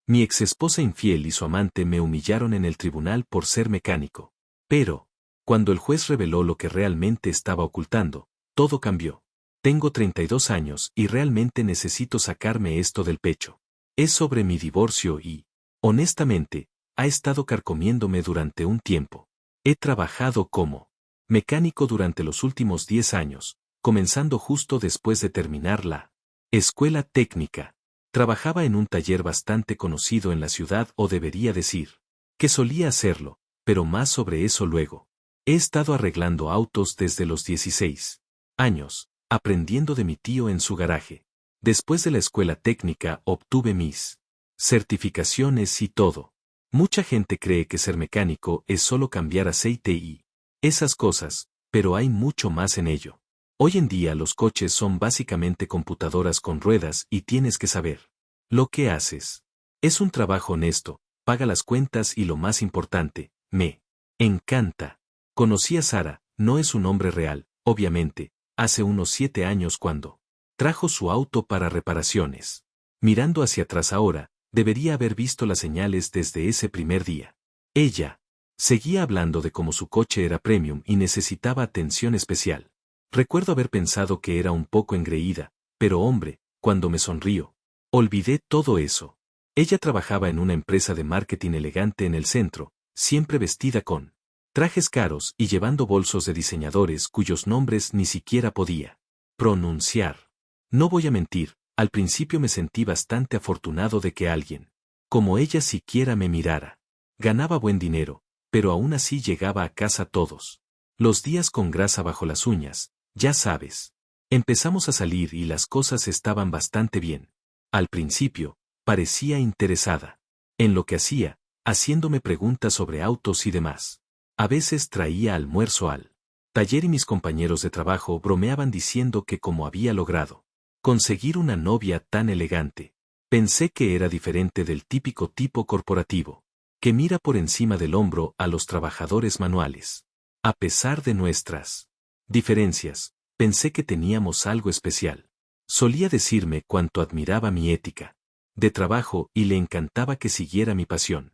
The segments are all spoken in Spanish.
Mi exesposa infiel y su amante me humillaron en el tribunal por ser mecánico. Pero, cuando el juez reveló lo que realmente estaba ocultando, todo cambió. Tengo 32 años y realmente necesito sacarme esto del pecho. Es sobre mi divorcio y, honestamente, ha estado carcomiéndome durante un tiempo. He trabajado como mecánico durante los últimos 10 años, comenzando justo después de terminar la escuela técnica. Trabajaba en un taller bastante conocido en la ciudad, o debería decir que solía hacerlo, pero más sobre eso luego. He estado arreglando autos desde los 16 años, aprendiendo de mi tío en su garaje. Después de la escuela técnica obtuve mis certificaciones y todo. Mucha gente cree que ser mecánico es solo cambiar aceite y esas cosas, pero hay mucho más en ello. Hoy en día los coches son básicamente computadoras con ruedas y tienes que saber lo que haces. Es un trabajo honesto, paga las cuentas y lo más importante, me encanta. Conocí a Sara, no es un nombre real, obviamente, hace unos 7 años cuando trajo su auto para reparaciones. Mirando hacia atrás ahora, debería haber visto las señales desde ese primer día. Ella seguía hablando de cómo su coche era premium y necesitaba atención especial. Recuerdo haber pensado que era un poco engreída, pero hombre, cuando me sonrió, olvidé todo eso. Ella trabajaba en una empresa de marketing elegante en el centro, siempre vestida con trajes caros y llevando bolsos de diseñadores cuyos nombres ni siquiera podía pronunciar. No voy a mentir, al principio me sentí bastante afortunado de que alguien como ella siquiera me mirara. Ganaba buen dinero, pero aún así llegaba a casa todos los días con grasa bajo las uñas, ya sabes. Empezamos a salir y las cosas estaban bastante bien. Al principio, parecía interesada en lo que hacía, haciéndome preguntas sobre autos y demás. A veces traía almuerzo al taller y mis compañeros de trabajo bromeaban diciendo que cómo había logrado conseguir una novia tan elegante. Pensé que era diferente del típico tipo corporativo, que mira por encima del hombro a los trabajadores manuales. A pesar de nuestras diferencias, pensé que teníamos algo especial. Solía decirme cuánto admiraba mi ética de trabajo y le encantaba que siguiera mi pasión.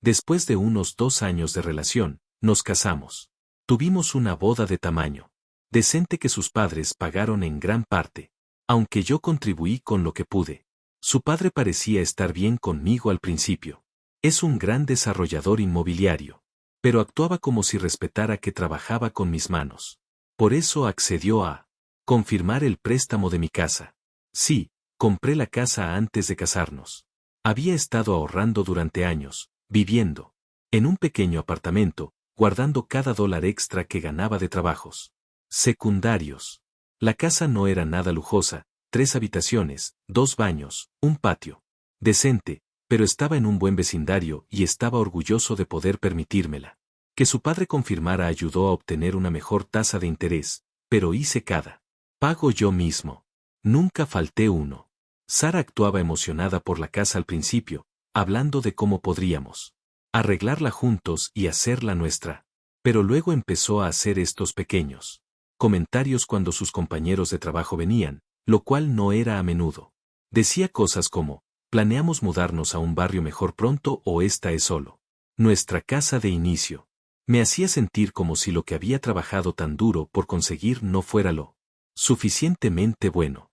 Después de unos 2 años de relación, nos casamos. Tuvimos una boda de tamaño decente que sus padres pagaron en gran parte, aunque yo contribuí con lo que pude. Su padre parecía estar bien conmigo al principio. Es un gran desarrollador inmobiliario, pero actuaba como si respetara que trabajaba con mis manos. Por eso accedió a confirmar el préstamo de mi casa. Sí, compré la casa antes de casarnos. Había estado ahorrando durante años, viviendo en un pequeño apartamento, guardando cada dólar extra que ganaba de trabajos secundarios. La casa no era nada lujosa, 3 habitaciones, 2 baños, un patio decente, pero estaba en un buen vecindario y estaba orgulloso de poder permitírmela. Que su padre confirmara ayudó a obtener una mejor tasa de interés, pero hice cada pago yo mismo. Nunca falté uno. Sara actuaba emocionada por la casa al principio, hablando de cómo podríamos arreglarla juntos y hacerla nuestra. Pero luego empezó a hacer estos pequeños comentarios cuando sus compañeros de trabajo venían, lo cual no era a menudo. Decía cosas como, planeamos mudarnos a un barrio mejor pronto o esta es solo nuestra casa de inicio. Me hacía sentir como si lo que había trabajado tan duro por conseguir no fuera lo suficientemente bueno.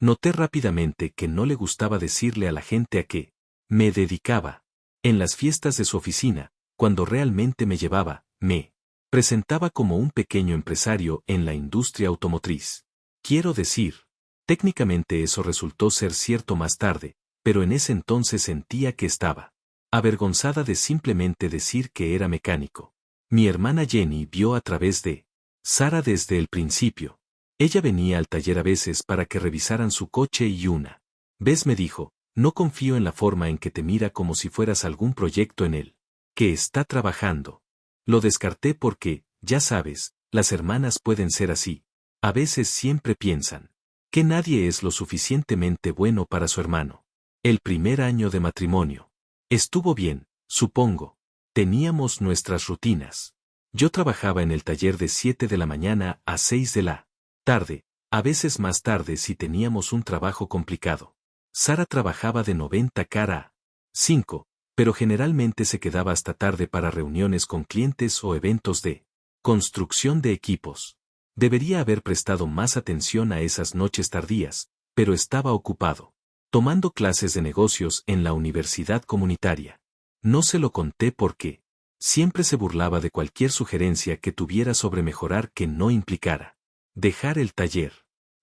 Noté rápidamente que no le gustaba decirle a la gente a qué me dedicaba. En las fiestas de su oficina, cuando realmente me llevaba, me presentaba como un pequeño empresario en la industria automotriz. Quiero decir, técnicamente eso resultó ser cierto más tarde, pero en ese entonces sentía que estaba avergonzada de simplemente decir que era mecánico. Mi hermana Jenny vio a través de Sara desde el principio. Ella venía al taller a veces para que revisaran su coche y una vez me dijo, no confío en la forma en que te mira como si fueras algún proyecto en él que está trabajando. Lo descarté porque, ya sabes, las hermanas pueden ser así. A veces siempre piensan que nadie es lo suficientemente bueno para su hermano. El primer año de matrimonio estuvo bien, supongo. Teníamos nuestras rutinas. Yo trabajaba en el taller de 7 de la mañana a 6 de la tarde, a veces más tarde si teníamos un trabajo complicado. Sara trabajaba de 90 cara 5, pero generalmente se quedaba hasta tarde para reuniones con clientes o eventos de construcción de equipos. Debería haber prestado más atención a esas noches tardías, pero estaba ocupado, tomando clases de negocios en la universidad comunitaria. No se lo conté porque siempre se burlaba de cualquier sugerencia que tuviera sobre mejorar que no implicara dejar el taller.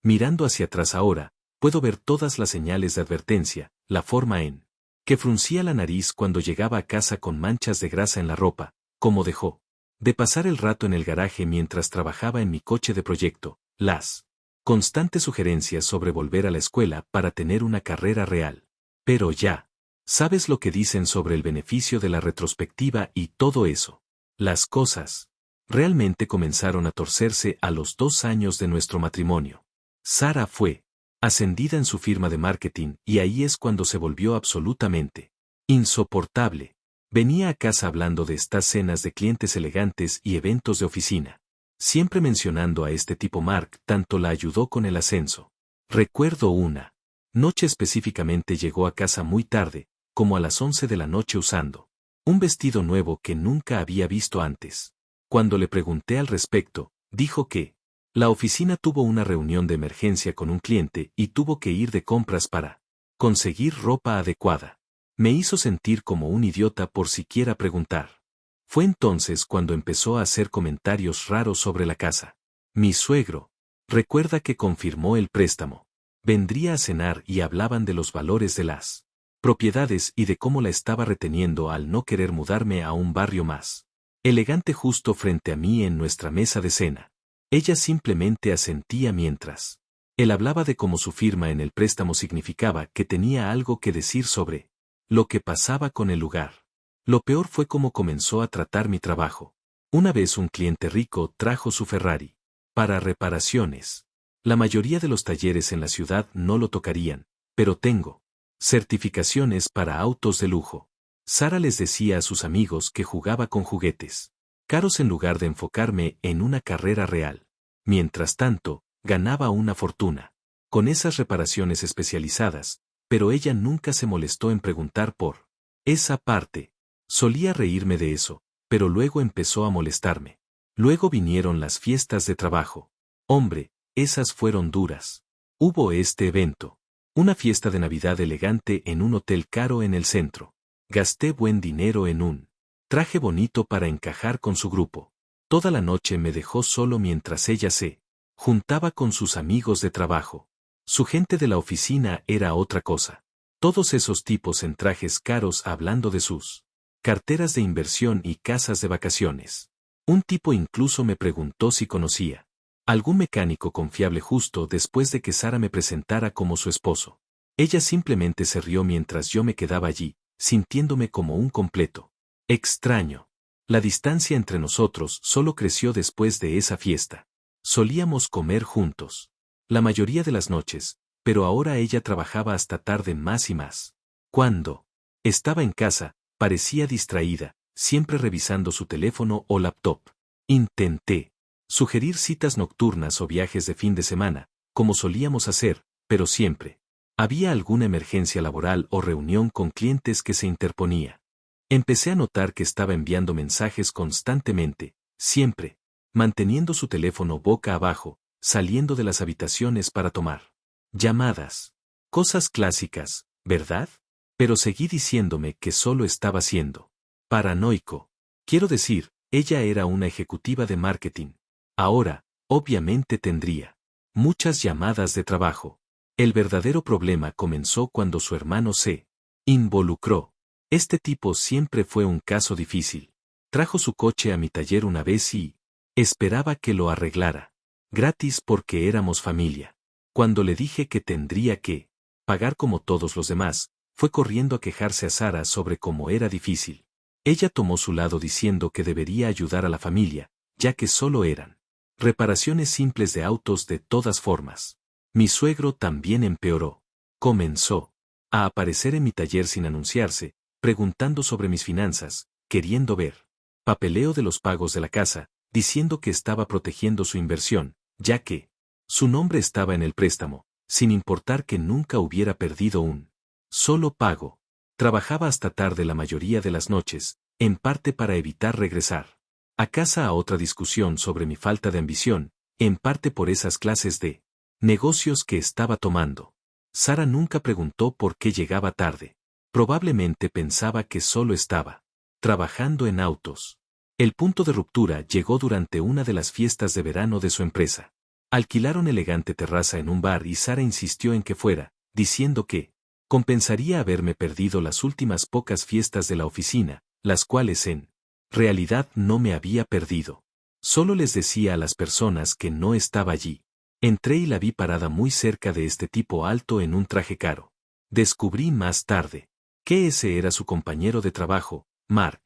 Mirando hacia atrás ahora, puedo ver todas las señales de advertencia, la forma en que fruncía la nariz cuando llegaba a casa con manchas de grasa en la ropa, como dejó de pasar el rato en el garaje mientras trabajaba en mi coche de proyecto, las constantes sugerencias sobre volver a la escuela para tener una carrera real. Pero ya, ¿sabes lo que dicen sobre el beneficio de la retrospectiva y todo eso? Las cosas realmente comenzaron a torcerse a los 2 años de nuestro matrimonio. Sara fue ascendida en su firma de marketing y ahí es cuando se volvió absolutamente insoportable. Venía a casa hablando de estas cenas de clientes elegantes y eventos de oficina. Siempre mencionando a este tipo. Mark tanto la ayudó con el ascenso. Recuerdo una noche específicamente llegó a casa muy tarde, como a las 11 de la noche usando un vestido nuevo que nunca había visto antes. Cuando le pregunté al respecto, dijo que la oficina tuvo una reunión de emergencia con un cliente y tuvo que ir de compras para conseguir ropa adecuada. Me hizo sentir como un idiota por siquiera preguntar. Fue entonces cuando empezó a hacer comentarios raros sobre la casa. Mi suegro recuerda que confirmó el préstamo. Vendría a cenar y hablaban de los valores de las propiedades y de cómo la estaba reteniendo al no querer mudarme a un barrio más elegante justo frente a mí en nuestra mesa de cena. Ella simplemente asentía mientras él hablaba de cómo su firma en el préstamo significaba que tenía algo que decir sobre lo que pasaba con el lugar. Lo peor fue cómo comenzó a tratar mi trabajo. Una vez un cliente rico trajo su Ferrari para reparaciones. La mayoría de los talleres en la ciudad no lo tocarían, pero tengo certificaciones para autos de lujo. Sara les decía a sus amigos que jugaba con juguetes caros en lugar de enfocarme en una carrera real. Mientras tanto, ganaba una fortuna con esas reparaciones especializadas, pero ella nunca se molestó en preguntar por esa parte. Solía reírme de eso, pero luego empezó a molestarme. Luego vinieron las fiestas de trabajo. Hombre, esas fueron duras. Hubo este evento. Una fiesta de Navidad elegante en un hotel caro en el centro. Gasté buen dinero en un traje bonito para encajar con su grupo. Toda la noche me dejó solo mientras ella se juntaba con sus amigos de trabajo. Su gente de la oficina era otra cosa. Todos esos tipos en trajes caros hablando de sus carteras de inversión y casas de vacaciones. Un tipo incluso me preguntó si conocía algún mecánico confiable justo después de que Sara me presentara como su esposo. Ella simplemente se rió mientras yo me quedaba allí, sintiéndome como un completo extraño. La distancia entre nosotros solo creció después de esa fiesta. Solíamos comer juntos la mayoría de las noches, pero ahora ella trabajaba hasta tarde más y más. Cuando estaba en casa, parecía distraída, siempre revisando su teléfono o laptop. Intenté sugerir citas nocturnas o viajes de fin de semana, como solíamos hacer, pero siempre había alguna emergencia laboral o reunión con clientes que se interponía. Empecé a notar que estaba enviando mensajes constantemente, siempre manteniendo su teléfono boca abajo, saliendo de las habitaciones para tomar llamadas. Cosas clásicas, ¿verdad? Pero seguí diciéndome que solo estaba siendo paranoico. Quiero decir, ella era una ejecutiva de marketing. Ahora, obviamente tendría muchas llamadas de trabajo. El verdadero problema comenzó cuando su hermano se involucró. Este tipo siempre fue un caso difícil. Trajo su coche a mi taller una vez y esperaba que lo arreglara gratis porque éramos familia. Cuando le dije que tendría que pagar como todos los demás, fue corriendo a quejarse a Sara sobre cómo era difícil. Ella tomó su lado diciendo que debería ayudar a la familia, ya que solo eran reparaciones simples de autos de todas formas. Mi suegro también empeoró. Comenzó a aparecer en mi taller sin anunciarse, preguntando sobre mis finanzas, queriendo ver papeleo de los pagos de la casa, diciendo que estaba protegiendo su inversión, ya que su nombre estaba en el préstamo, sin importar que nunca hubiera perdido un solo pago. Trabajaba hasta tarde la mayoría de las noches, en parte para evitar regresar a casa a otra discusión sobre mi falta de ambición, en parte por esas clases de negocios que estaba tomando. Sara nunca preguntó por qué llegaba tarde. Probablemente pensaba que solo estaba trabajando en autos. El punto de ruptura llegó durante una de las fiestas de verano de su empresa. Alquilaron elegante terraza en un bar y Sara insistió en que fuera, diciendo que compensaría haberme perdido las últimas pocas fiestas de la oficina, las cuales en realidad no me había perdido. Solo les decía a las personas que no estaba allí. Entré y la vi parada muy cerca de este tipo alto en un traje caro. Descubrí más tarde que ese era su compañero de trabajo, Mark.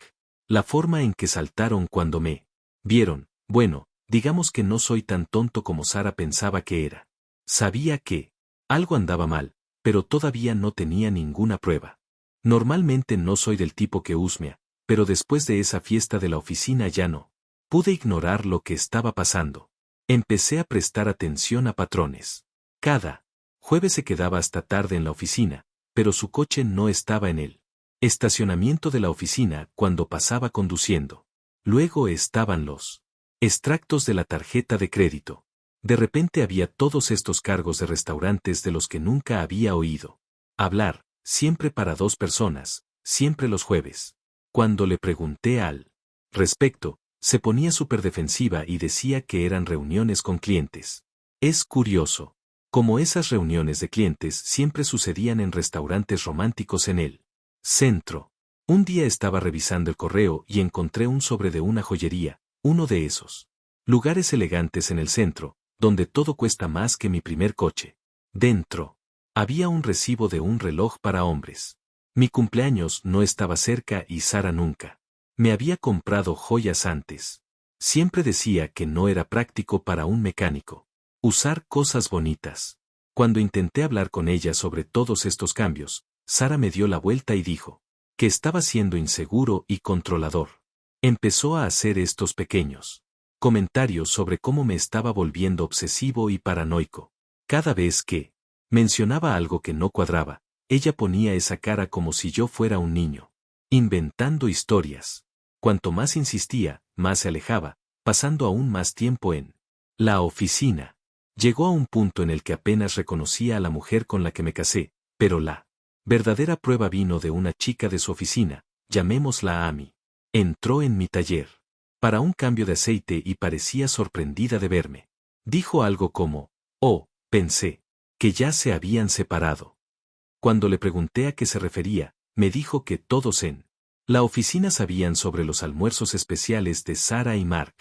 La forma en que saltaron cuando me vieron, bueno, digamos que no soy tan tonto como Sara pensaba que era. Sabía que algo andaba mal, pero todavía no tenía ninguna prueba. Normalmente no soy del tipo que husmea, pero después de esa fiesta de la oficina ya no pude ignorar lo que estaba pasando. Empecé a prestar atención a patrones. Cada jueves se quedaba hasta tarde en la oficina, pero su coche no estaba en el estacionamiento de la oficina cuando pasaba conduciendo. Luego estaban los extractos de la tarjeta de crédito. De repente había todos estos cargos de restaurantes de los que nunca había oído hablar, siempre para 2 personas, siempre los jueves. Cuando le pregunté al respecto, se ponía súper defensiva y decía que eran reuniones con clientes. Es curioso, como esas reuniones de clientes siempre sucedían en restaurantes románticos en el centro. Un día estaba revisando el correo y encontré un sobre de una joyería, uno de esos lugares elegantes en el centro, donde todo cuesta más que mi primer coche. Dentro había un recibo de un reloj para hombres. Mi cumpleaños no estaba cerca y Sara nunca me había comprado joyas antes. Siempre decía que no era práctico para un mecánico usar cosas bonitas. Cuando intenté hablar con ella sobre todos estos cambios, Sara me dio la vuelta y dijo que estaba siendo inseguro y controlador. Empezó a hacer estos pequeños comentarios sobre cómo me estaba volviendo obsesivo y paranoico. Cada vez que mencionaba algo que no cuadraba, ella ponía esa cara como si yo fuera un niño inventando historias. Cuanto más insistía, más se alejaba, pasando aún más tiempo en la oficina. Llegó a un punto en el que apenas reconocía a la mujer con la que me casé, pero la verdadera prueba vino de una chica de su oficina, llamémosla Amy. Entró en mi taller para un cambio de aceite y parecía sorprendida de verme. Dijo algo como, oh, pensé que ya se habían separado. Cuando le pregunté a qué se refería, me dijo que todos en la oficina sabían sobre los almuerzos especiales de Sara y Mark.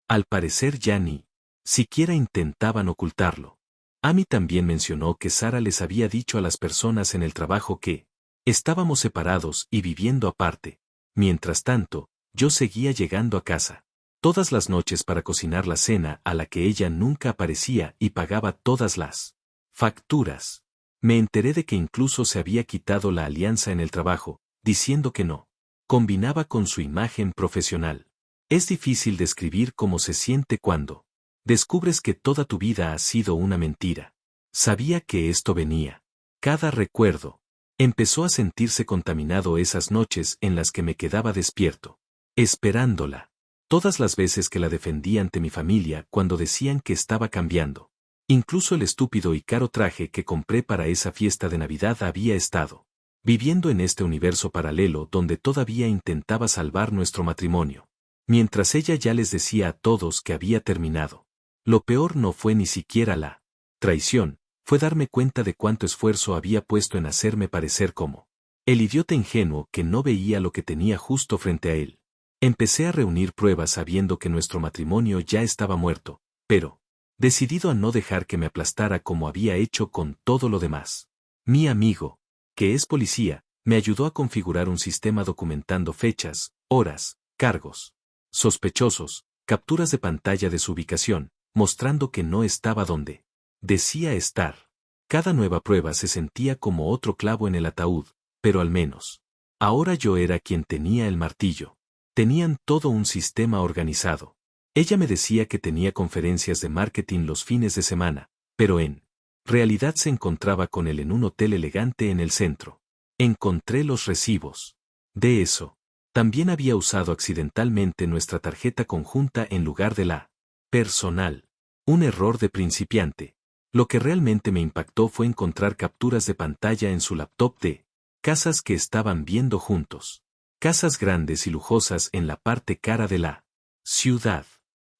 Al parecer ya ni siquiera intentaban ocultarlo. Amy también mencionó que Sara les había dicho a las personas en el trabajo que estábamos separados y viviendo aparte. Mientras tanto, yo seguía llegando a casa todas las noches para cocinar la cena a la que ella nunca aparecía y pagaba todas las facturas. Me enteré de que incluso se había quitado la alianza en el trabajo, diciendo que no combinaba con su imagen profesional. Es difícil describir cómo se siente cuando descubres que toda tu vida ha sido una mentira. Sabía que esto venía. Cada recuerdo empezó a sentirse contaminado esas noches en las que me quedaba despierto, esperándola. Todas las veces que la defendí ante mi familia cuando decían que estaba cambiando. Incluso el estúpido y caro traje que compré para esa fiesta de Navidad había estado viviendo en este universo paralelo donde todavía intentaba salvar nuestro matrimonio. Mientras ella ya les decía a todos que había terminado. Lo peor no fue ni siquiera la traición, fue darme cuenta de cuánto esfuerzo había puesto en hacerme parecer como el idiota ingenuo que no veía lo que tenía justo frente a él. Empecé a reunir pruebas sabiendo que nuestro matrimonio ya estaba muerto, pero decidido a no dejar que me aplastara como había hecho con todo lo demás. Mi amigo, que es policía, me ayudó a configurar un sistema documentando fechas, horas, cargos sospechosos, capturas de pantalla de su ubicación, mostrando que no estaba donde decía estar. Cada nueva prueba se sentía como otro clavo en el ataúd, pero al menos ahora yo era quien tenía el martillo. Tenían todo un sistema organizado. Ella me decía que tenía conferencias de marketing los fines de semana, pero en realidad se encontraba con él en un hotel elegante en el centro. Encontré los recibos. De eso. También había usado accidentalmente nuestra tarjeta conjunta en lugar de la personal. Un error de principiante. Lo que realmente me impactó fue encontrar capturas de pantalla en su laptop de casas que estaban viendo juntos. Casas grandes y lujosas en la parte cara de la ciudad.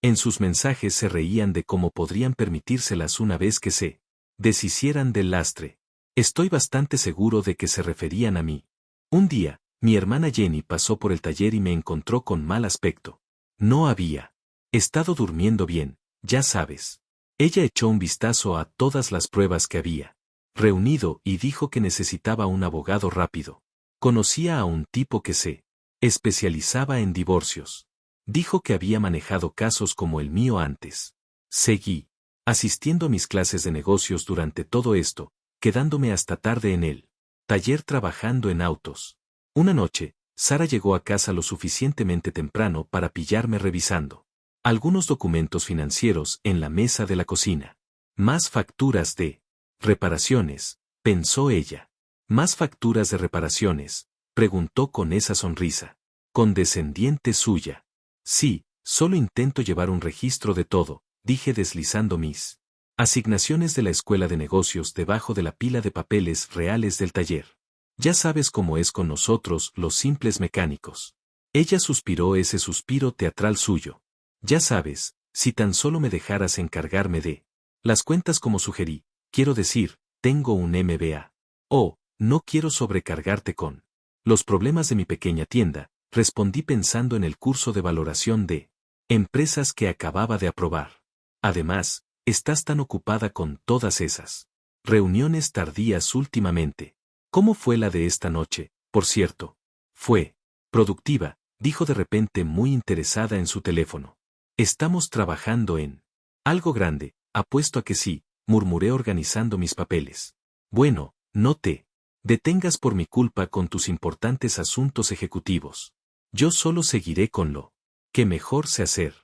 En sus mensajes se reían de cómo podrían permitírselas una vez que se deshicieran del lastre. Estoy bastante seguro de que se referían a mí. Un día, mi hermana Jenny pasó por el taller y me encontró con mal aspecto. No había estado durmiendo bien, ya sabes. Ella echó un vistazo a todas las pruebas que había reunido y dijo que necesitaba un abogado rápido. Conocía a un tipo que se especializaba en divorcios. Dijo que había manejado casos como el mío antes. Seguí asistiendo a mis clases de negocios durante todo esto, quedándome hasta tarde en el taller trabajando en autos. Una noche, Sara llegó a casa lo suficientemente temprano para pillarme revisando algunos documentos financieros en la mesa de la cocina. Más facturas de reparaciones, pensó ella. ¿Más facturas de reparaciones?, preguntó con esa sonrisa condescendiente suya. Sí, solo intento llevar un registro de todo, dije deslizando mis asignaciones de la escuela de negocios debajo de la pila de papeles reales del taller. Ya sabes cómo es con nosotros, los simples mecánicos. Ella suspiró ese suspiro teatral suyo. Ya sabes, si tan solo me dejaras encargarme de las cuentas como sugerí, quiero decir, tengo un MBA. Oh, no quiero sobrecargarte con los problemas de mi pequeña tienda, respondí pensando en el curso de valoración de empresas que acababa de aprobar. Además, estás tan ocupada con todas esas reuniones tardías últimamente. ¿Cómo fue la de esta noche, por cierto? Fue productiva, dijo de repente muy interesada en su teléfono. Estamos trabajando en algo grande, apuesto a que sí, murmuré organizando mis papeles. Bueno, no te detengas por mi culpa con tus importantes asuntos ejecutivos. Yo solo seguiré con lo que mejor sé hacer.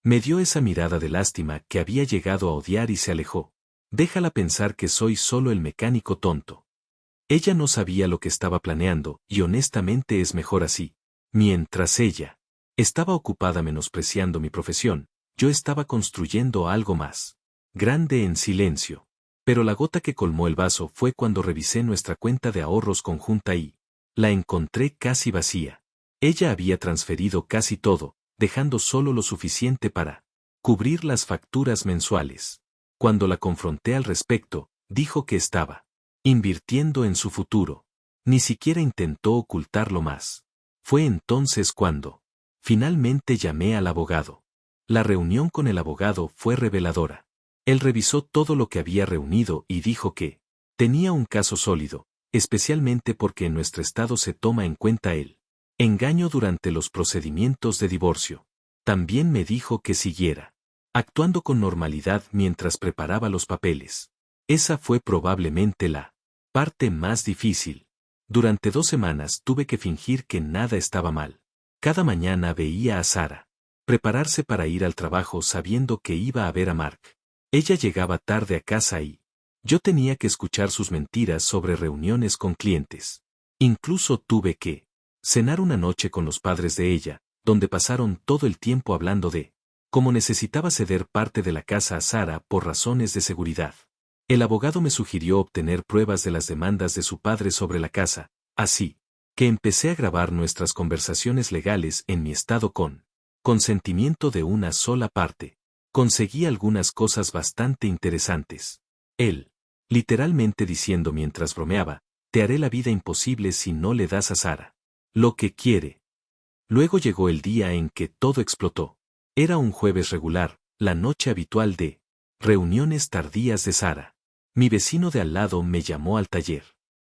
Me dio esa mirada de lástima que había llegado a odiar y se alejó. Déjala pensar que soy solo el mecánico tonto. Ella no sabía lo que estaba planeando, y honestamente es mejor así. Mientras ella estaba ocupada menospreciando mi profesión, yo estaba construyendo algo más grande en silencio. Pero la gota que colmó el vaso fue cuando revisé nuestra cuenta de ahorros conjunta y la encontré casi vacía. Ella había transferido casi todo, dejando solo lo suficiente para cubrir las facturas mensuales. Cuando la confronté al respecto, dijo que estaba invirtiendo en su futuro. Ni siquiera intentó ocultarlo más. Fue entonces cuando finalmente llamé al abogado. La reunión con el abogado fue reveladora. Él revisó todo lo que había reunido y dijo que tenía un caso sólido, especialmente porque en nuestro estado se toma en cuenta el engaño durante los procedimientos de divorcio. También me dijo que siguiera actuando con normalidad mientras preparaba los papeles. Esa fue probablemente la parte más difícil. Durante 2 semanas tuve que fingir que nada estaba mal. Cada mañana veía a Sara prepararse para ir al trabajo sabiendo que iba a ver a Mark. Ella llegaba tarde a casa y yo tenía que escuchar sus mentiras sobre reuniones con clientes. Incluso tuve que cenar una noche con los padres de ella, donde pasaron todo el tiempo hablando de cómo necesitaba ceder parte de la casa a Sara por razones de seguridad. El abogado me sugirió obtener pruebas de las demandas de su padre sobre la casa, así que empecé a grabar nuestras conversaciones legales en mi estado con consentimiento de una sola parte. Conseguí algunas cosas bastante interesantes. Él, literalmente diciendo mientras bromeaba, te haré la vida imposible si no le das a Sara lo que quiere. Luego llegó el día en que todo explotó. Era un jueves regular, la noche habitual de reuniones tardías de Sara. Mi vecino de al lado me llamó al taller.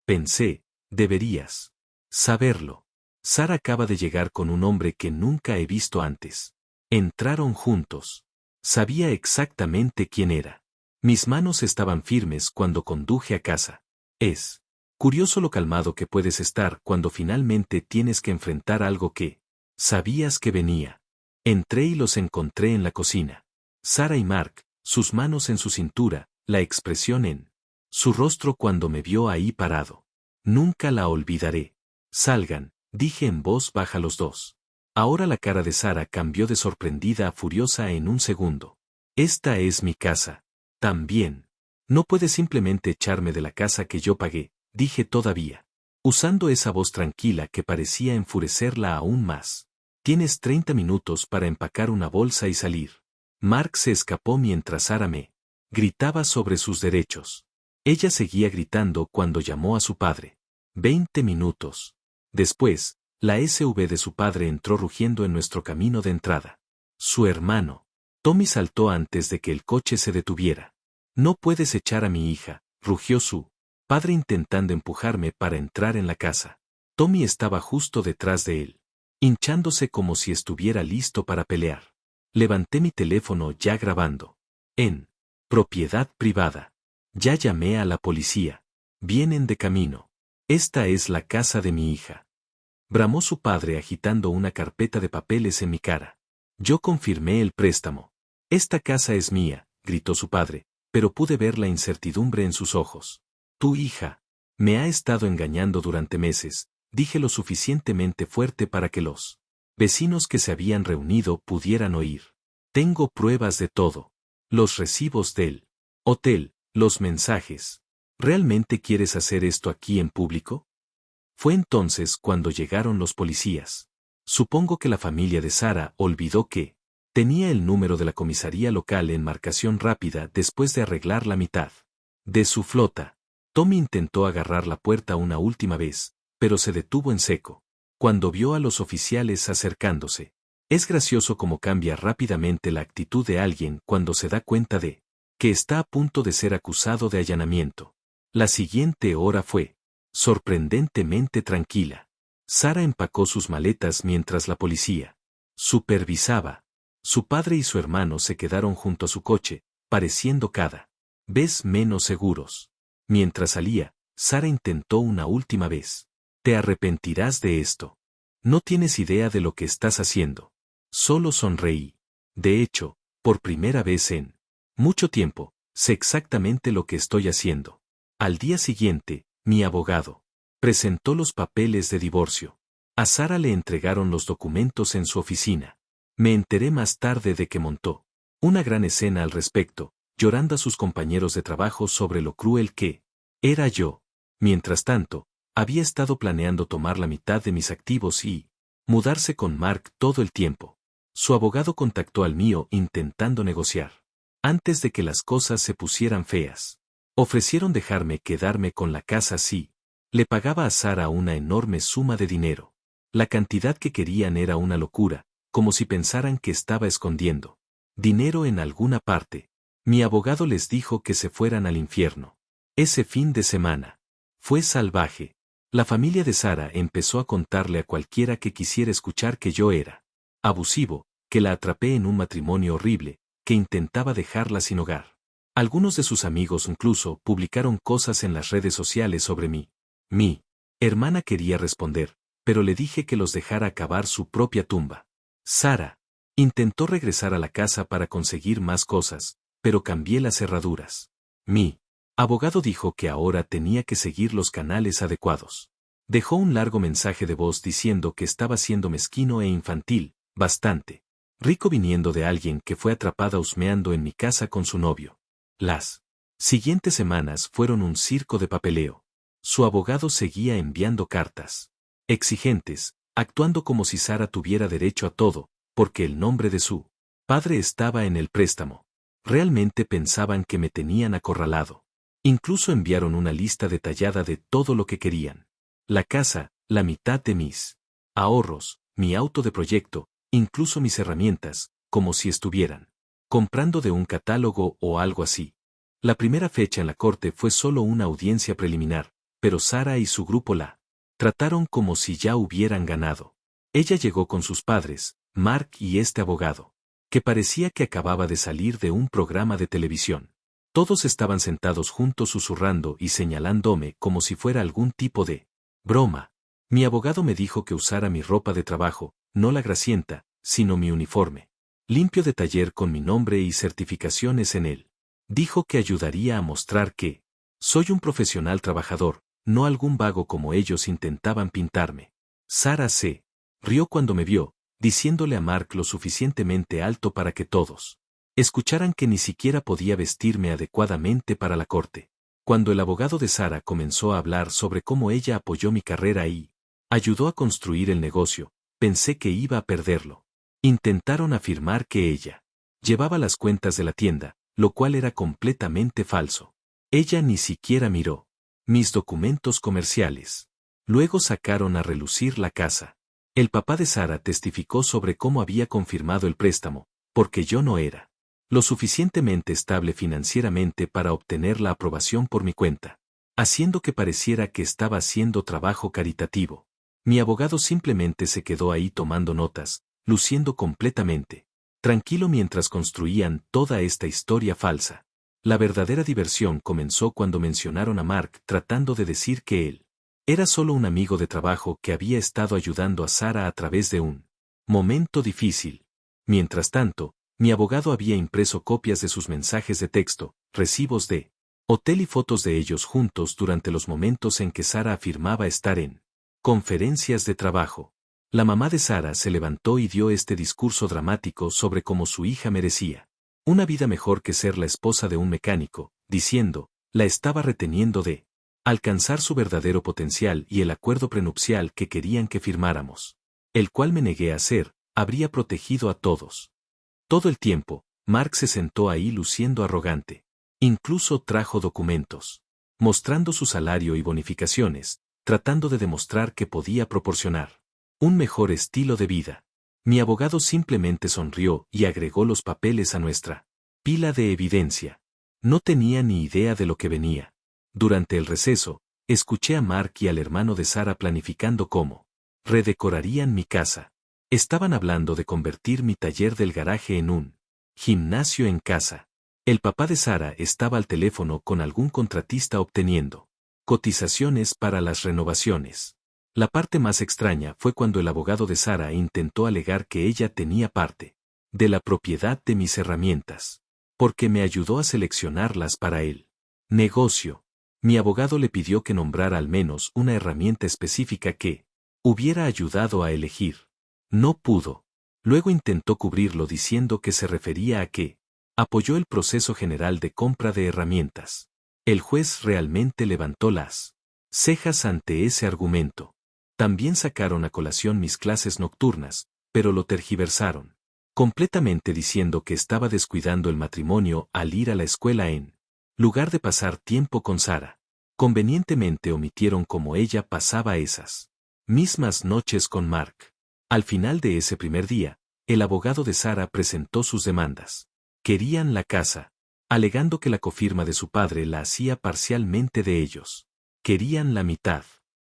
Pensé, deberías saberlo. Sara acaba de llegar con un hombre que nunca he visto antes. Entraron juntos. Sabía exactamente quién era. Mis manos estaban firmes cuando conduje a casa. Es curioso lo calmado que puedes estar cuando finalmente tienes que enfrentar algo que sabías que venía. Entré y los encontré en la cocina. Sara y Mark, sus manos en su cintura, la expresión en su rostro cuando me vio ahí parado. Nunca la olvidaré. Salgan, dije en voz baja los dos. Ahora la cara de Sara cambió de sorprendida a furiosa en un segundo. Esta es mi casa. También. No puedes simplemente echarme de la casa que yo pagué, dije todavía, usando esa voz tranquila que parecía enfurecerla aún más. Tienes 30 minutos para empacar una bolsa y salir. Mark se escapó mientras Sara me gritaba sobre sus derechos. Ella seguía gritando cuando llamó a su padre. 20 minutos. Después, la SUV de su padre entró rugiendo en nuestro camino de entrada. Su hermano. Tommy saltó antes de que el coche se detuviera. No puedes echar a mi hija, rugió su padre intentando empujarme para entrar en la casa. Tommy estaba justo detrás de él, hinchándose como si estuviera listo para pelear. Levanté mi teléfono ya grabando. En propiedad privada. Ya llamé a la policía. Vienen de camino. Esta es la casa de mi hija. Bramó su padre agitando una carpeta de papeles en mi cara. Yo confirmé el préstamo. Esta casa es mía, gritó su padre, pero pude ver la incertidumbre en sus ojos. Tu hija me ha estado engañando durante meses, dije lo suficientemente fuerte para que los vecinos que se habían reunido pudieran oír. Tengo pruebas de todo. Los recibos del hotel, los mensajes. ¿Realmente quieres hacer esto aquí en público? Fue entonces cuando llegaron los policías. Supongo que la familia de Sara olvidó que tenía el número de la comisaría local en marcación rápida después de arreglar la mitad de su flota. Tommy intentó agarrar la puerta una última vez, pero se detuvo en seco cuando vio a los oficiales acercándose. Es gracioso cómo cambia rápidamente la actitud de alguien cuando se da cuenta de que está a punto de ser acusado de allanamiento. La siguiente hora fue sorprendentemente tranquila. Sara empacó sus maletas mientras la policía supervisaba. Su padre y su hermano se quedaron junto a su coche, pareciendo cada vez menos seguros. Mientras salía, Sara intentó una última vez. Te arrepentirás de esto. No tienes idea de lo que estás haciendo. Solo sonreí. De hecho, por primera vez en mucho tiempo, sé exactamente lo que estoy haciendo. Al día siguiente, mi abogado presentó los papeles de divorcio. A Sara le entregaron los documentos en su oficina. Me enteré más tarde de que montó una gran escena al respecto, llorando a sus compañeros de trabajo sobre lo cruel que era yo. Mientras tanto, había estado planeando tomar la mitad de mis activos y mudarse con Mark todo el tiempo. Su abogado contactó al mío intentando negociar. Antes de que las cosas se pusieran feas, ofrecieron dejarme quedarme con la casa si le pagaba a Sara una enorme suma de dinero. La cantidad que querían era una locura, como si pensaran que estaba escondiendo dinero en alguna parte. Mi abogado les dijo que se fueran al infierno. Ese fin de semana fue salvaje. La familia de Sara empezó a contarle a cualquiera que quisiera escuchar que yo era abusivo, que la atrapé en un matrimonio horrible, que intentaba dejarla sin hogar. Algunos de sus amigos incluso publicaron cosas en las redes sociales sobre mí. Mi hermana quería responder, pero le dije que los dejara cavar su propia tumba. Sara intentó regresar a la casa para conseguir más cosas, pero cambié las cerraduras. Mi abogado dijo que ahora tenía que seguir los canales adecuados. Dejó un largo mensaje de voz diciendo que estaba siendo mezquino e infantil, bastante rico viniendo de alguien que fue atrapada husmeando en mi casa con su novio. Las siguientes semanas fueron un circo de papeleo. Su abogado seguía enviando cartas exigentes, actuando como si Sara tuviera derecho a todo, porque el nombre de su padre estaba en el préstamo. Realmente pensaban que me tenían acorralado. Incluso enviaron una lista detallada de todo lo que querían. La casa, la mitad de mis ahorros, mi auto de proyecto, incluso mis herramientas, como si estuvieran comprando de un catálogo o algo así. La primera fecha en la corte fue solo una audiencia preliminar, pero Sara y su grupo la trataron como si ya hubieran ganado. Ella llegó con sus padres, Mark y este abogado, que parecía que acababa de salir de un programa de televisión. Todos estaban sentados juntos susurrando y señalándome como si fuera algún tipo de broma. Mi abogado me dijo que usara mi ropa de trabajo, no la grasienta, sino mi uniforme limpio de taller con mi nombre y certificaciones en él. Dijo que ayudaría a mostrar que soy un profesional trabajador, no algún vago como ellos intentaban pintarme. Sara se rió cuando me vio, diciéndole a Mark lo suficientemente alto para que todos escucharan que ni siquiera podía vestirme adecuadamente para la corte. Cuando el abogado de Sara comenzó a hablar sobre cómo ella apoyó mi carrera y ayudó a construir el negocio, pensé que iba a perderlo. Intentaron afirmar que ella llevaba las cuentas de la tienda, lo cual era completamente falso. Ella ni siquiera miró mis documentos comerciales. Luego sacaron a relucir la casa. El papá de Sara testificó sobre cómo había confirmado el préstamo, porque yo no era lo suficientemente estable financieramente para obtener la aprobación por mi cuenta, haciendo que pareciera que estaba haciendo trabajo caritativo. Mi abogado simplemente se quedó ahí tomando notas, luciendo completamente tranquilo mientras construían toda esta historia falsa. La verdadera diversión comenzó cuando mencionaron a Mark tratando de decir que él era solo un amigo de trabajo que había estado ayudando a Sara a través de un momento difícil. Mientras tanto, mi abogado había impreso copias de sus mensajes de texto, recibos de hotel y fotos de ellos juntos durante los momentos en que Sara afirmaba estar en conferencias de trabajo. La mamá de Sara se levantó y dio este discurso dramático sobre cómo su hija merecía una vida mejor que ser la esposa de un mecánico, diciendo, la estaba reteniendo de alcanzar su verdadero potencial y el acuerdo prenupcial que querían que firmáramos, el cual me negué a hacer, habría protegido a todos. Todo el tiempo, Mark se sentó ahí luciendo arrogante. Incluso trajo documentos, mostrando su salario y bonificaciones, tratando de demostrar que podía proporcionar un mejor estilo de vida. Mi abogado simplemente sonrió y agregó los papeles a nuestra pila de evidencia. No tenía ni idea de lo que venía. Durante el receso, escuché a Mark y al hermano de Sara planificando cómo redecorarían mi casa. Estaban hablando de convertir mi taller del garaje en un gimnasio en casa. El papá de Sara estaba al teléfono con algún contratista obteniendo cotizaciones para las renovaciones. La parte más extraña fue cuando el abogado de Sara intentó alegar que ella tenía parte de la propiedad de mis herramientas, porque me ayudó a seleccionarlas para él. Negocio. Mi abogado le pidió que nombrara al menos una herramienta específica que hubiera ayudado a elegir. No pudo. Luego intentó cubrirlo diciendo que se refería a que apoyó el proceso general de compra de herramientas. El juez realmente levantó las cejas ante ese argumento. También sacaron a colación mis clases nocturnas, pero lo tergiversaron completamente diciendo que estaba descuidando el matrimonio al ir a la escuela en lugar de pasar tiempo con Sara. Convenientemente omitieron cómo ella pasaba esas mismas noches con Mark. Al final de ese primer día, el abogado de Sara presentó sus demandas. Querían la casa, alegando que la cofirma de su padre la hacía parcialmente de ellos. Querían la mitad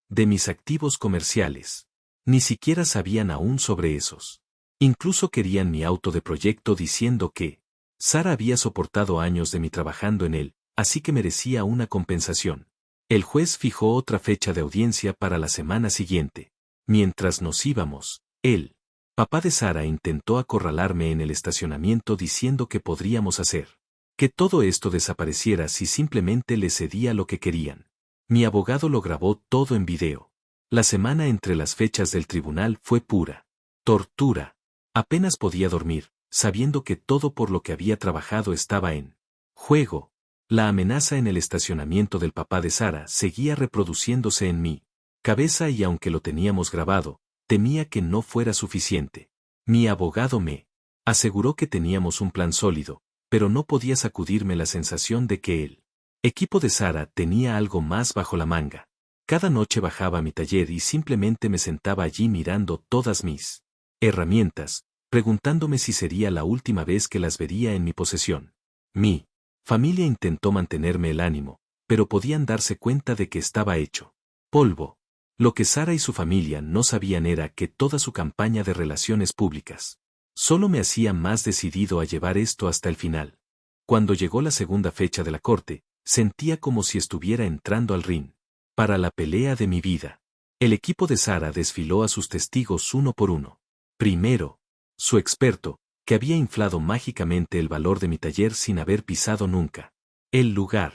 de mis activos comerciales. Ni siquiera sabían aún sobre esos. Incluso querían mi auto de proyecto diciendo que Sara había soportado años de mí trabajando en él, así que merecía una compensación. El juez fijó otra fecha de audiencia para la semana siguiente. Mientras nos íbamos, el papá de Sara intentó acorralarme en el estacionamiento diciendo que podríamos hacer que todo esto desapareciera si simplemente le cedía lo que querían. Mi abogado lo grabó todo en video. La semana entre las fechas del tribunal fue pura tortura. Apenas podía dormir, sabiendo que todo por lo que había trabajado estaba en juego. La amenaza en el estacionamiento del papá de Sara seguía reproduciéndose en mi cabeza y aunque lo teníamos grabado, temía que no fuera suficiente. Mi abogado me aseguró que teníamos un plan sólido, pero no podía sacudirme la sensación de que el equipo de Sara tenía algo más bajo la manga. Cada noche bajaba a mi taller y simplemente me sentaba allí mirando todas mis herramientas, preguntándome si sería la última vez que las vería en mi posesión. Mi familia intentó mantenerme el ánimo, pero podían darse cuenta de que estaba hecho polvo. Lo que Sara y su familia no sabían era que toda su campaña de relaciones públicas solo me hacía más decidido a llevar esto hasta el final. Cuando llegó la segunda fecha de la corte, sentía como si estuviera entrando al ring para la pelea de mi vida. El equipo de Sara desfiló a sus testigos uno por uno. Primero, su experto, que había inflado mágicamente el valor de mi taller sin haber pisado nunca el lugar.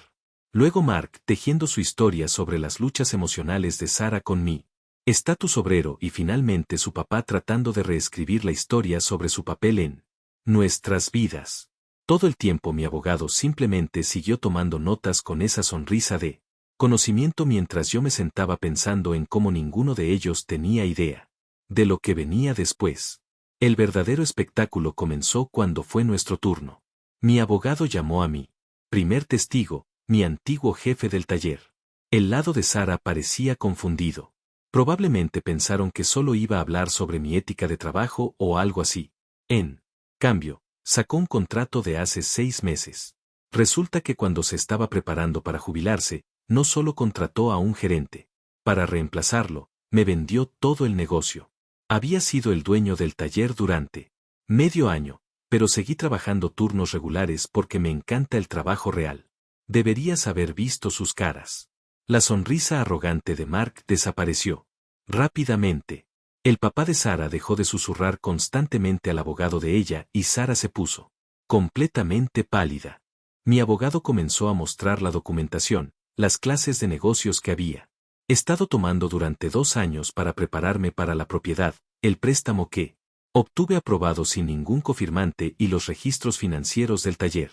Luego Mark tejiendo su historia sobre las luchas emocionales de Sara con mi estatus obrero y finalmente su papá tratando de reescribir la historia sobre su papel en nuestras vidas. Todo el tiempo mi abogado simplemente siguió tomando notas con esa sonrisa de conocimiento mientras yo me sentaba pensando en cómo ninguno de ellos tenía idea de lo que venía después. El verdadero espectáculo comenzó cuando fue nuestro turno. Mi abogado llamó a mi primer testigo, mi antiguo jefe del taller. El lado de Sara parecía confundido. Probablemente pensaron que solo iba a hablar sobre mi ética de trabajo o algo así. En cambio, sacó un contrato de hace 6 meses. Resulta que cuando se estaba preparando para jubilarse, no solo contrató a un gerente. Para reemplazarlo, me vendió todo el negocio. Había sido el dueño del taller durante medio año, pero seguí trabajando turnos regulares porque me encanta el trabajo real. Deberías haber visto sus caras. La sonrisa arrogante de Mark desapareció. Rápidamente. El papá de Sara dejó de susurrar constantemente al abogado de ella y Sara se puso completamente pálida. Mi abogado comenzó a mostrar la documentación, las clases de negocios que había estado tomando durante 2 años para prepararme para la propiedad, el préstamo que obtuve aprobado sin ningún cofirmante y los registros financieros del taller.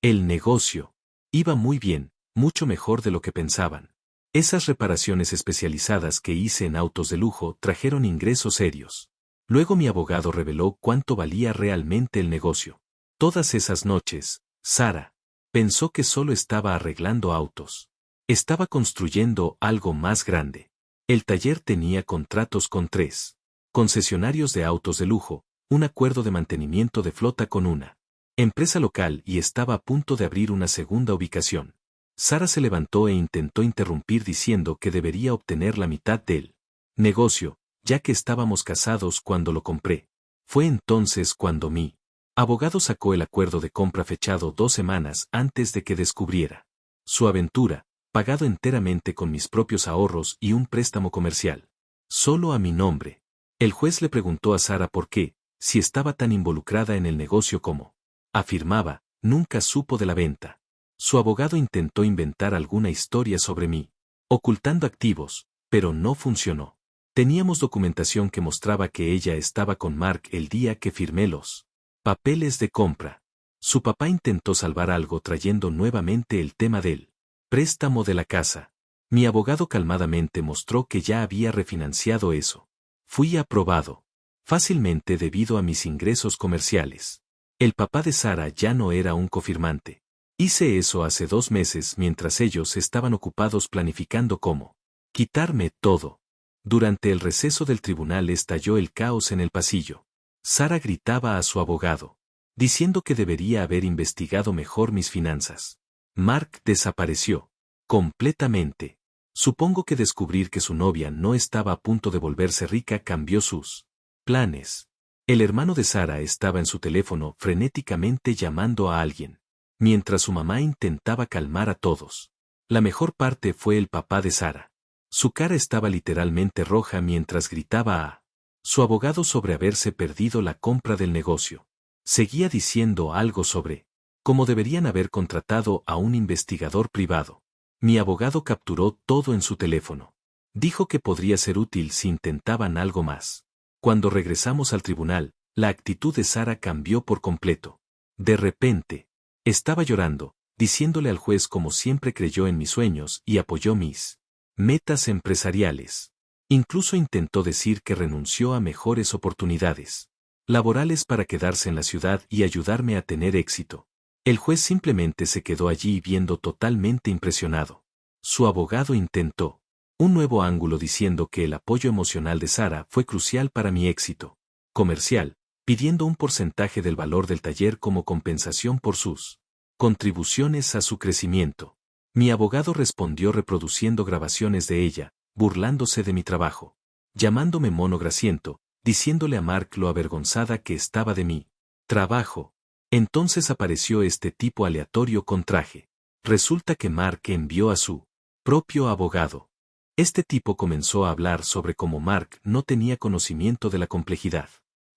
El negocio iba muy bien, mucho mejor de lo que pensaban. Esas reparaciones especializadas que hice en autos de lujo trajeron ingresos serios. Luego mi abogado reveló cuánto valía realmente el negocio. Todas esas noches, Sara pensó que solo estaba arreglando autos. Estaba construyendo algo más grande. El taller tenía contratos con 3 concesionarios de autos de lujo, un acuerdo de mantenimiento de flota con una empresa local y estaba a punto de abrir una segunda ubicación. Sara se levantó e intentó interrumpir diciendo que debería obtener la mitad del negocio, ya que estábamos casados cuando lo compré. Fue entonces cuando mi abogado sacó el acuerdo de compra fechado 2 semanas antes de que descubriera su aventura, pagado enteramente con mis propios ahorros y un préstamo comercial. Solo a mi nombre. El juez le preguntó a Sara por qué, si estaba tan involucrada en el negocio como afirmaba, nunca supo de la venta. Su abogado intentó inventar alguna historia sobre mí, ocultando activos, pero no funcionó. Teníamos documentación que mostraba que ella estaba con Mark el día que firmé los papeles de compra. Su papá intentó salvar algo trayendo nuevamente el tema del préstamo de la casa. Mi abogado calmadamente mostró que ya había refinanciado eso. Fui aprobado fácilmente debido a mis ingresos comerciales. El papá de Sara ya no era un cofirmante. Hice eso hace 2 meses mientras ellos estaban ocupados planificando cómo quitarme todo. Durante el receso del tribunal estalló el caos en el pasillo. Sara gritaba a su abogado, diciendo que debería haber investigado mejor mis finanzas. Mark desapareció completamente. Supongo que descubrir que su novia no estaba a punto de volverse rica cambió sus planes. El hermano de Sara estaba en su teléfono frenéticamente llamando a alguien, mientras su mamá intentaba calmar a todos. La mejor parte fue el papá de Sara. Su cara estaba literalmente roja mientras gritaba a su abogado sobre haberse perdido la compra del negocio. Seguía diciendo algo sobre cómo deberían haber contratado a un investigador privado. Mi abogado capturó todo en su teléfono. Dijo que podría ser útil si intentaban algo más. Cuando regresamos al tribunal, la actitud de Sara cambió por completo. De repente, estaba llorando, diciéndole al juez como siempre creyó en mis sueños y apoyó mis metas empresariales. Incluso intentó decir que renunció a mejores oportunidades laborales para quedarse en la ciudad y ayudarme a tener éxito. El juez simplemente se quedó allí viendo totalmente impresionado. Su abogado intentó un nuevo ángulo diciendo que el apoyo emocional de Sara fue crucial para mi éxito comercial, pidiendo un porcentaje del valor del taller como compensación por sus contribuciones a su crecimiento. Mi abogado respondió reproduciendo grabaciones de ella, burlándose de mi trabajo, llamándome mono grasiento, diciéndole a Mark lo avergonzada que estaba de mi trabajo. Entonces apareció este tipo aleatorio con traje. Resulta que Mark envió a su propio abogado. Este tipo comenzó a hablar sobre cómo Mark no tenía conocimiento de la complejidad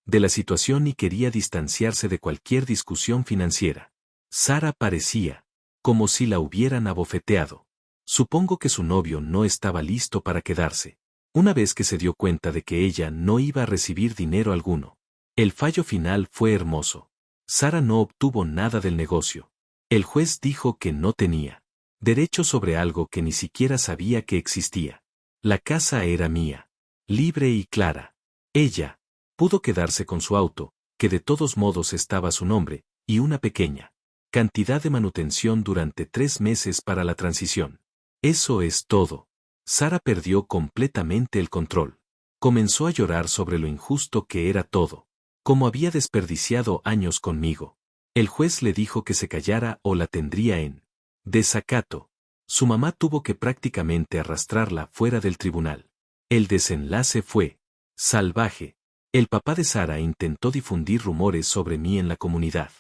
de la situación y quería distanciarse de cualquier discusión financiera. Sara parecía como si la hubieran abofeteado. Supongo que su novio no estaba listo para quedarse. Una vez que se dio cuenta de que ella no iba a recibir dinero alguno. El fallo final fue hermoso. Sara no obtuvo nada del negocio. El juez dijo que no tenía derecho sobre algo que ni siquiera sabía que existía. La casa era mía. Libre y clara. Ella pudo quedarse con su auto, que de todos modos estaba a su nombre, y una pequeña cantidad de manutención durante 3 meses para la transición. Eso es todo. Sara perdió completamente el control. Comenzó a llorar sobre lo injusto que era todo. Cómo había desperdiciado años conmigo. El juez le dijo que se callara o la tendría en desacato. Su mamá tuvo que prácticamente arrastrarla fuera del tribunal. El desenlace fue salvaje. El papá de Sara intentó difundir rumores sobre mí en la comunidad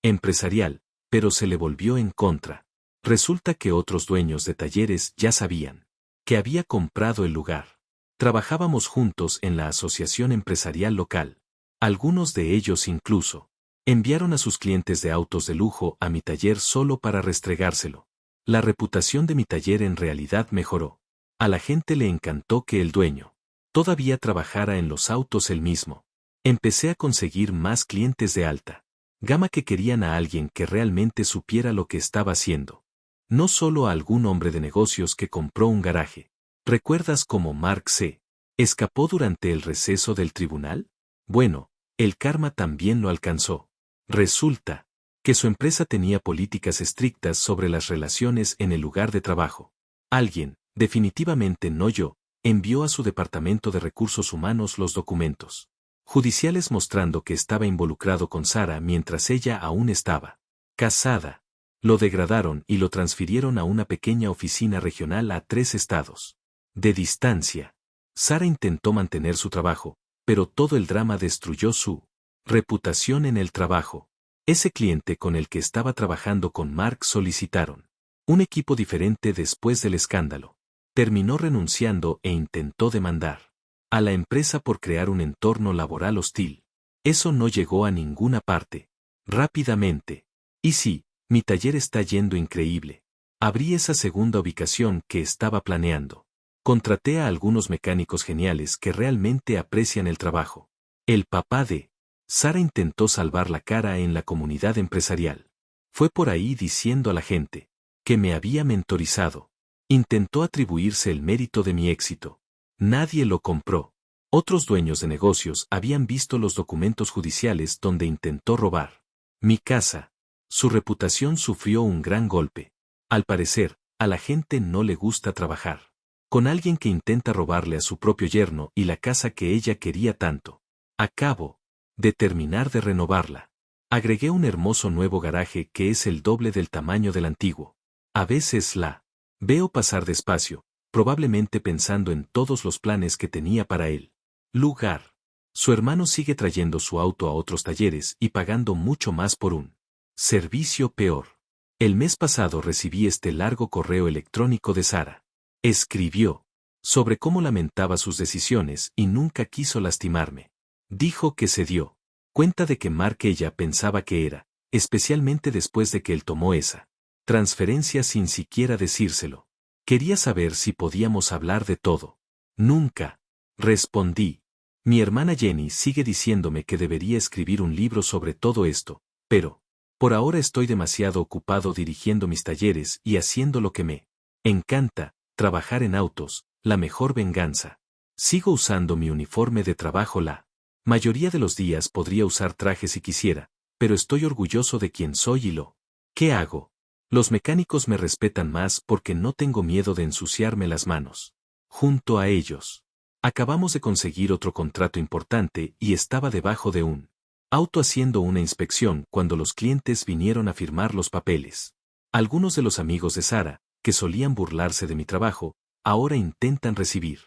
empresarial, pero se le volvió en contra. Resulta que otros dueños de talleres ya sabían que había comprado el lugar. Trabajábamos juntos en la asociación empresarial local. Algunos de ellos incluso enviaron a sus clientes de autos de lujo a mi taller solo para restregárselo. La reputación de mi taller en realidad mejoró. A la gente le encantó que el dueño todavía trabajara en los autos él mismo. Empecé a conseguir más clientes de alta gama que querían a alguien que realmente supiera lo que estaba haciendo. No solo a algún hombre de negocios que compró un garaje. ¿Recuerdas cómo Mark se escapó durante el receso del tribunal? Bueno, el karma también lo alcanzó. Resulta que su empresa tenía políticas estrictas sobre las relaciones en el lugar de trabajo. Alguien, definitivamente no yo, envió a su departamento de recursos humanos los documentos judiciales mostrando que estaba involucrado con Sara mientras ella aún estaba casada. Lo degradaron y lo transfirieron a una pequeña oficina regional a 3 estados de distancia. Sara intentó mantener su trabajo, pero todo el drama destruyó su reputación en el trabajo. Ese cliente con el que estaba trabajando con Mark solicitaron un equipo diferente después del escándalo. Terminó renunciando e intentó demandar a la empresa por crear un entorno laboral hostil. Eso no llegó a ninguna parte. Rápidamente. Y sí, mi taller está yendo increíble. Abrí esa segunda ubicación que estaba planeando. Contraté a algunos mecánicos geniales que realmente aprecian el trabajo. El papá de Sara intentó salvar la cara en la comunidad empresarial. Fue por ahí diciendo a la gente que me había mentorizado. Intentó atribuirse el mérito de mi éxito. Nadie lo compró. Otros dueños de negocios habían visto los documentos judiciales donde intentó robar mi casa. Su reputación sufrió un gran golpe. Al parecer, a la gente no le gusta trabajar con alguien que intenta robarle a su propio yerno y la casa que ella quería tanto. Acabo de terminar de renovarla. Agregué un hermoso nuevo garaje que es el doble del tamaño del antiguo. A veces la veo pasar despacio, probablemente pensando en todos los planes que tenía para él. Lugar. Su hermano sigue trayendo su auto a otros talleres y pagando mucho más por un servicio peor. El mes pasado recibí este largo correo electrónico de Sara. Escribió sobre cómo lamentaba sus decisiones y nunca quiso lastimarme. Dijo que se dio cuenta de que Mark ella pensaba que era, especialmente después de que él tomó esa transferencia sin siquiera decírselo. Quería saber si podíamos hablar de todo. Nunca. Respondí. Mi hermana Jenny sigue diciéndome que debería escribir un libro sobre todo esto, pero por ahora estoy demasiado ocupado dirigiendo mis talleres y haciendo lo que me encanta, trabajar en autos, la mejor venganza. Sigo usando mi uniforme de trabajo la mayoría de los días podría usar traje si quisiera, pero estoy orgulloso de quién soy y lo que hago. Los mecánicos me respetan más porque no tengo miedo de ensuciarme las manos. Junto a ellos. Acabamos de conseguir otro contrato importante y estaba debajo de un auto haciendo una inspección cuando los clientes vinieron a firmar los papeles. Algunos de los amigos de Sara, que solían burlarse de mi trabajo, ahora intentan recibir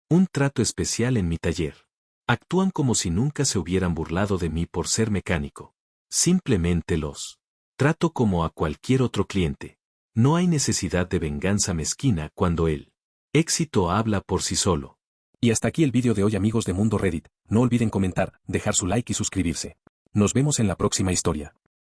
un trato especial en mi taller. Actúan como si nunca se hubieran burlado de mí por ser mecánico. Simplemente los trato como a cualquier otro cliente. No hay necesidad de venganza mezquina cuando el éxito habla por sí solo. Y hasta aquí el vídeo de hoy, amigos de Mundo Reddit. No olviden comentar, dejar su like y suscribirse. Nos vemos en la próxima historia.